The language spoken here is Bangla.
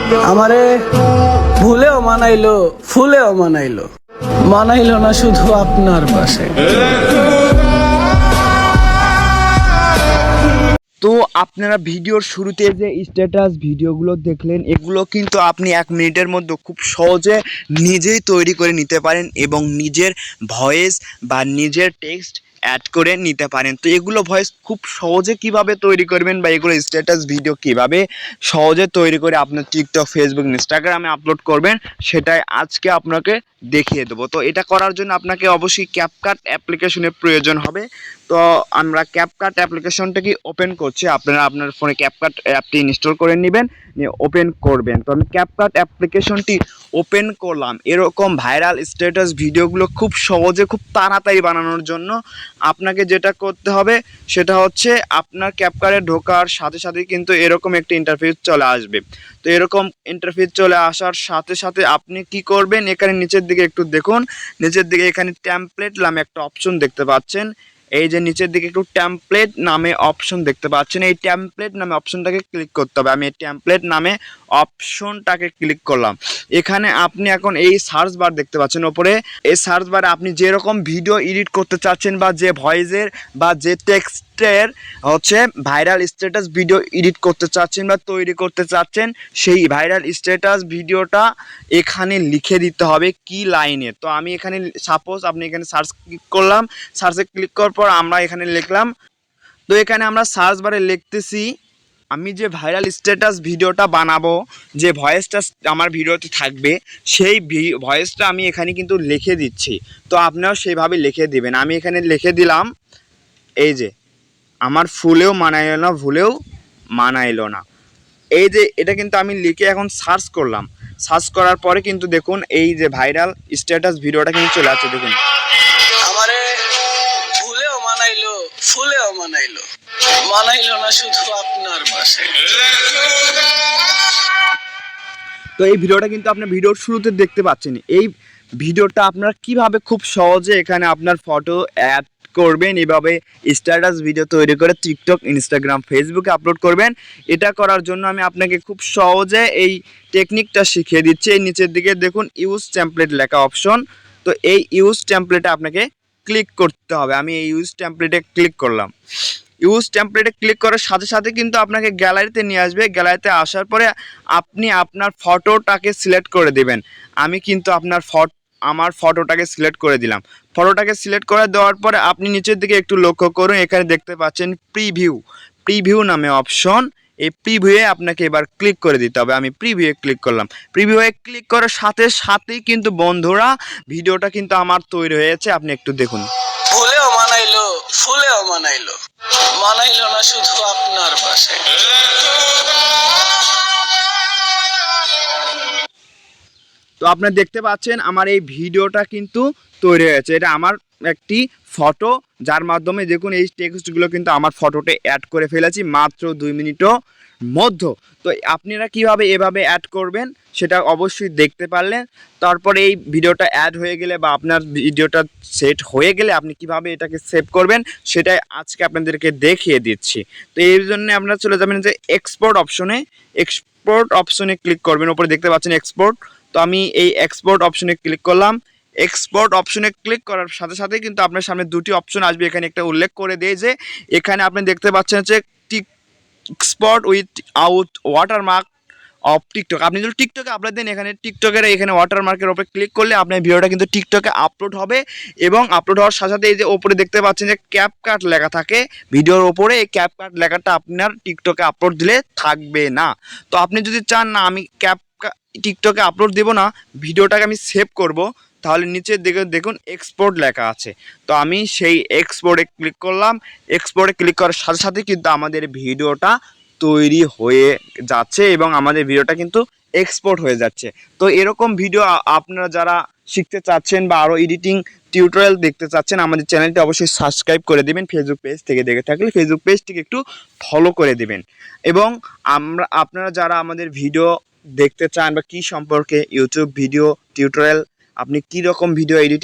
আমারে ভুলেও মানাইলো, ফুলেও মানাইলো, মানাইলো না শুধু আপনার পাশে। তো আপনারা ভিডিওর শুরুতে যে স্ট্যাটাস ভিডিওগুলো দেখলেন, এগুলো কিন্তু আপনি 1 মিনিটের মধ্যে খুব সহজে নিজেই তৈরি করে নিতে পারেন এবং নিজের ভয়েস বা নিজের টেক্সট অ্যাড করে নিতে পারেন। তো এগুলো ভয়েস খুব সহজে কিভাবে তৈরি করবেন বা এগুলো স্ট্যাটাস ভিডিও কিভাবে সহজে তৈরি করে আপনার টিকটক, ফেসবুক, ইনস্টাগ্রামে আপলোড করবেন, সেটাই আজকে আপনাকে দেখিয়ে দেবো। তো এটা করার জন্য আপনাকে অবশ্যই ক্যাপকাট অ্যাপ্লিকেশনের প্রয়োজন হবে। তো আমরা ক্যাপকাট অ্যাপ্লিকেশনটাকে ওপেন করছি। আপনারা আপনার ফোনে ক্যাপকাট অ্যাপটি ইনস্টল করে নেবেন, নিয়ে ওপেন করবেন। তো আমি ক্যাপকাট অ্যাপ্লিকেশনটি ওপেন করলাম। এরকম ভাইরাল স্ট্যাটাস ভিডিওগুলো খুব সহজে খুব তাড়াতাড়ি বানানোর জন্য আপনাকে যেটা করতে হবে সেটা হচ্ছে আপনার ক্যাপকাটে ঢোকার সাথে সাথে কিন্তু এরকম একটা ইন্টারফেস চলে আসবে। তো এরকম ইন্টারফেস চলে আসার সাথে সাথে আপনি কি করবেন, এখানে নিচের দিকে একটু দেখুন, নিচের দিকে এখানে টেমপ্লেট নামে একটা অপশন দেখতে পাচ্ছেন। এই যে নিচের দিকে একটু টেমপ্লেট নামে অপশন দেখতে পাচ্ছেন, এই টেমপ্লেট নামে অপশনটাকে ক্লিক করতে হবে। আমি এই টেমপ্লেট নামে অপশনটাকে ক্লিক করলাম। এখানে আপনি এখন এই সার্চ বার দেখতে পাচ্ছেন ওপরে, এই সার্চ বারে আপনি যেরকম ভিডিও এডিট করতে চাচ্ছেন বা যে ভয়েসের বা যে টেক্সটের হচ্ছে ভাইরাল স্ট্যাটাস ভিডিও এডিট করতে চাচ্ছেন বা তৈরি করতে চাচ্ছেন, সেই ভাইরাল স্ট্যাটাস ভিডিওটা এখানে লিখে দিতে হবে কি লাইনে। তো আমি এখানে সাপোজ আপনি এখানে সার্চ ক্লিক করলাম, সার্চে ক্লিক করার পর আমরা এখানে লিখলাম। তো এখানে আমরা সার্চ বারে লিখতেছি আমি যে ভাইরাল স্ট্যাটাস ভিডিওটা বানাবো, যে ভয়েসটা আমার ভিডিওতে থাকবে, সেই ভয়েসটা আমি এখানে কিন্তু লিখে দিচ্ছি। তো আপনারাও সেইভাবে লিখে দিবেন। আমি এখানে লিখে দিলাম, এই যে আমার ফুলেও মানাইলো না, ভুলেও মানাইলো না। এই যে এটা কিন্তু আমি লিখে এখন সার্চ করলাম। সার্চ করার পরে কিন্তু দেখুন এই যে ভাইরাল স্ট্যাটাস ভিডিওটা কিন্তু চলে আসছে। দেখুন আমারে ভুলেও মানাইলো, ফুলেও মানাইলো, মানাইলো না শুধু আপনার পাশে। তো এই ভিডিওটা কিন্তু আপনার ভিডিওর শুরুতে দেখতে পাচ্ছেন। এই ভিডিওটা আপনারা কিভাবে খুব সহজে এখানে আপনার ফটো অ্যাড করবেন, এভাবে স্ট্যাটাস ভিডিও তৈরি করে টিকটক, ইনস্টাগ্রাম, ফেসবুকে আপলোড করবেন। এটা করার জন্য আমি আপনাকে খুব সহজে এই টেকনিকটা শিখিয়ে দিচ্ছি। এই নিচের দিকে দেখুন ইউজ টেমপ্লেট লেখা অপশন। তো এই ইউজ টেমপ্লেটে আপনাকে ক্লিক করতে হবে। আমি এই ইউজ টেমপ্লেটে ক্লিক করলাম। ইউজ টেমপ্লেটে ক্লিক করার সাথে সাথে কিন্তু আপনাকে গ্যালারিতে নিয়ে আসবে। গ্যালারিতে আসার পরে আপনি আপনার ফটোটাকে সিলেক্ট করে দেবেন। আমি কিন্তু আমার ফটোটাকে সিলেক্ট করে দিলাম। ফটোটাকে সিলেক্ট করে দেওয়ার পরে আপনি নিচের দিকে একটু লক্ষ্য করুন, এখানে দেখতে পাচ্ছেন প্রিভিউ নামে অপশন। এই প্রিভিউয়ে আপনাকে এবার ক্লিক করে দিতে হবে। আমি প্রিভিউয়ে ক্লিক করলাম। প্রিভিউয়ে ক্লিক করার সাথে সাথেই কিন্তু বন্ধুরা ভিডিওটা কিন্তু আমার তৈরি হয়েছে। আপনি একটু দেখুন। ভুলেও মানাইলো, ফুলেও মানাইলো, মানাইলো না শুধু আপনার পাশে। তো আপনারা দেখতে পাচ্ছেন আমার এই ভিডিওটা কিন্তু তৈরি হয়েছে। এটা আমার একটি ফটো, যার মাধ্যমে দেখুন এই টেক্সটগুলো কিন্তু আমার ফটোতে অ্যাড করে ফেলেছি মাত্র 2 মিনিটও মধ্যে। তো আপনারা কিভাবে এভাবে অ্যাড করবেন সেটা অবশ্যই দেখতে পারলেন। তারপরে এই ভিডিওটা অ্যাড হয়ে গেলে বা আপনার ভিডিওটা সেট হয়ে গেলে আপনি কিভাবে এটাকে সেভ করবেন সেটাই আজকে আপনাদেরকে দেখিয়ে দিচ্ছি। তো এই জন্য আপনারা চলে যাবেন যে এক্সপোর্ট অপশনে ক্লিক করবেন। ওপরে দেখতে পাচ্ছেন এক্সপোর্ট। তো আমি এই এক্সপোর্ট অপশনে ক্লিক করলাম। এক্সপোর্ট অপশনে ক্লিক করার সাথে সাথে কিন্তু আপনার সামনে দুটি অপশন আসবে। এখানে একটা উল্লেখ করে দেয় যে এখানে আপনি দেখতে পাচ্ছেন যে export with out watermark of TikTok. আপনি যদি টিকটকে আপলোড দেন, এখানে টিকটকের এখানে ওয়াটারমার্কের উপরে ক্লিক করলে আপনার ভিডিওটা কিন্তু টিকটকে আপলোড হবে। এবং আপলোড হওয়ার সাথে সাথে এই যে ওপরে দেখতে পাচ্ছেন যে ক্যাপকাট লেখা থাকে ভিডিওর ওপরে, এই ক্যাপকাট লেখাটা আপনার টিকটকে আপলোড দিলে থাকবে না। তো আপনি যদি চান না আমি টিকটকে আপলোড দেবো না, ভিডিওটাকে আমি সেভ করব, তাহলে নিচের দিকে দেখুন এক্সপোর্ট লেখা আছে। তো আমি সেই এক্সপোর্টে ক্লিক করলাম। এক্সপোর্টে ক্লিক করার সাথে সাথে কিন্তু আমাদের ভিডিওটা তৈরি হয়ে যাচ্ছে এবং আমাদের ভিডিওটা কিন্তু এক্সপোর্ট হয়ে যাচ্ছে। তো এরকম ভিডিও আপনারা যারা শিখতে চাচ্ছেন বা আরও এডিটিং টিউটোরিয়াল দেখতে চাচ্ছেন, আমাদের চ্যানেলটি অবশ্যই সাবস্ক্রাইব করে দেবেন। ফেসবুক পেজ থেকে দেখে থাকলে ফেসবুক পেজটিকে একটু ফলো করে দেবেন। এবং আপনারা যারা আমাদের ভিডিও দেখতে চান বা কী সম্পর্কে ইউটিউব ভিডিও টিউটোরিয়াল, আপনি কী রকম ভিডিও এডিটিং